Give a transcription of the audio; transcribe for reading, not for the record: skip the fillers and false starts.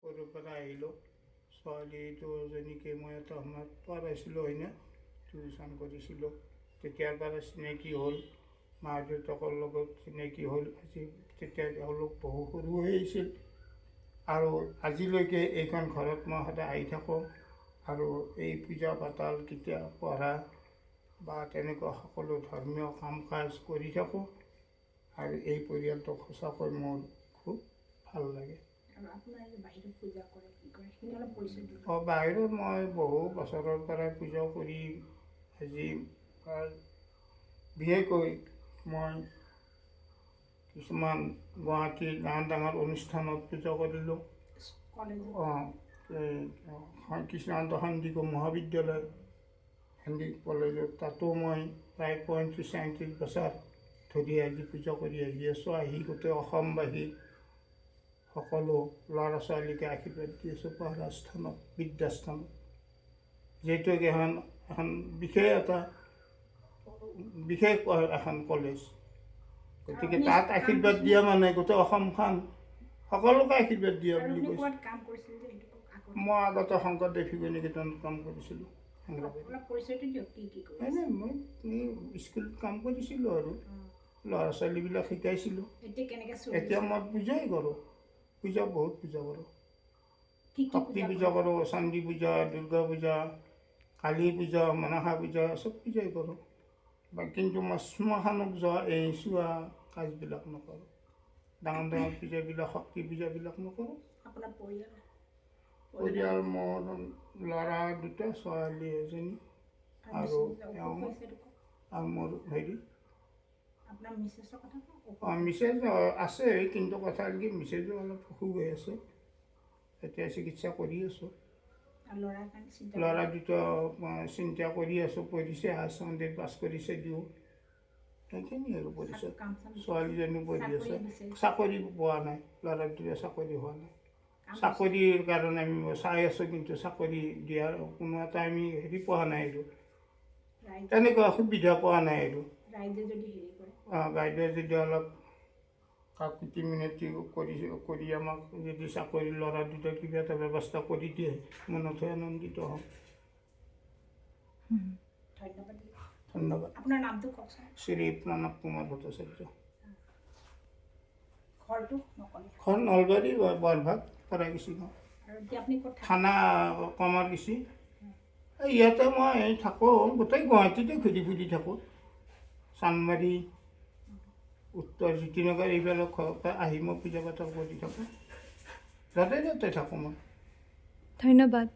সৰুৰ পৰা আহিলোঁ। ছোৱালী দুজনীকে মই এটা সময়ত পঢ়াইছিলোঁ হয়নে, টিউশ্যন কৰিছিলোঁ। তেতিয়াৰ পৰা চিনাকি হ'ল, মা দেউতাকৰ লগত চিনাকি হ'ল। তেতিয়া তেওঁলোক বহু সৰু হৈ আহিছিল আৰু আজিলৈকে এইখন ঘৰত মই সদায় আহি থাকোঁ আৰু এই পূজা পাতল কেতিয়া পঢ়া বা তেনেকুৱা সকলো ধৰ্মীয় কাম কাজ কৰি থাকোঁ আৰু এই পৰিয়ালটোক সঁচাকৈ মোৰ খুব ভাল লাগে। বাহিৰত মই বহু বছৰৰ পৰাই পূজা কৰি আজি বিশেষকৈ মই কিছুমান গুৱাহাটীৰ ডাঙৰ ডাঙৰ অনুষ্ঠানত পূজা কৰিলোঁ। কৃষ্ণকান্ত সন্দিকৈ মহাবিদ্যালয় সন্দিকৈ কলেজত, তাতো মই প্ৰায় 35-37 বছৰ ধৰি আজি পূজা কৰি আহি আছোঁ। আহি গোটেই অসমবাসী সকলো ল'ৰা ছোৱালীকে আশীৰ্বাদ দি আছোঁ পঢ়া স্থানত, বিদ্যাস্থানত, যিহেতু এখন বিশেষ এখন কলেজ। গতিকে তাত আশীৰ্বাদ দিয়া মানে গোটেই অসমখন সকলোকে আশীৰ্বাদ দিয়া বুলি কৈছে। মই আগতে শংকৰদেৱ শিশু নিকেতনত কাম কৰিছিলোঁ। মই স্কুলত কাম কৰিছিলোঁ আৰু ল'ৰা ছোৱালীবিলাক শিকাইছিলোঁ। এতিয়া মই পূজাই কৰোঁ, বহুত পূজা কৰোঁ। শক্তি পূজা কৰোঁ, চণ্ডী পূজা, দুৰ্গা পূজা, কালী পূজা, মনসা পূজা, চব পূজাই কৰোঁ। কিন্তু মই শ্মশানত যোৱা এই চোৱা কাজবিলাক নকৰোঁ। ডাঙৰ ডাঙৰ পূজাবিলাক, শক্তি পূজাবিলাক নকৰোঁ। পৰিয়াল মোৰ ল'ৰা 2টা, ছোৱালী এজনী আৰু মোৰ মিছেছ আছে, কিন্তু কথা হ'ল কি মিছেছো অলপ অসুখ হৈ আছে। এতিয়া চিকিৎসা কৰি আছোঁ। ল'ৰা 2টা চিন্তা কৰি আছোঁ, পঢ়িছে, হায়াৰ ছেকেণ্ডেৰী পাছ কৰিছে দিওঁ, সেইখিনি আৰু পঢ়িছে। ছোৱালীজনী পঢ়ি আছে, চাকৰি পোৱা নাই, ল'ৰা 2টা চাকৰি হোৱা নাই। চাকৰিৰ কাৰণে আমি চাই আছোঁ, কিন্তু চাকৰি দিয়াৰ কোনো এটা আমি পোৱা নাই আৰু তেনেকুৱা সুবিধা পোৱা নাই আৰু বাইদেৱে যদি অলপ কাকুতি মিনতি কৰি আমাক যদি চাকৰি ল'ৰা 2টা কিবা এটা ব্যৱস্থা কৰি দিয়ে, মনতহে আনন্দিত হ'ম। ধন্যবাদ। আপোনাৰ নামটো কওকচোন। শ্ৰী প্ৰণৱ কুমাৰ ভট্টাচাৰ্য। ঘৰ নলবাৰী, বৰভাগ, পৰাগিছি গাঁও, থানা কমাৰকুছি। ইয়াতে মই থাকোঁ, গোটেই গুৱাহাটীতে ঘূৰি ফুৰি থাকোঁ। চানমাৰী, উত্তৰ জ্যোতিনগৰ এইবিলাক ঘৰৰ পৰা আহি মই পূজা পাতল কৰি থাকোঁ। য'তে ত'তে থাকোঁ মই। ধন্যবাদ।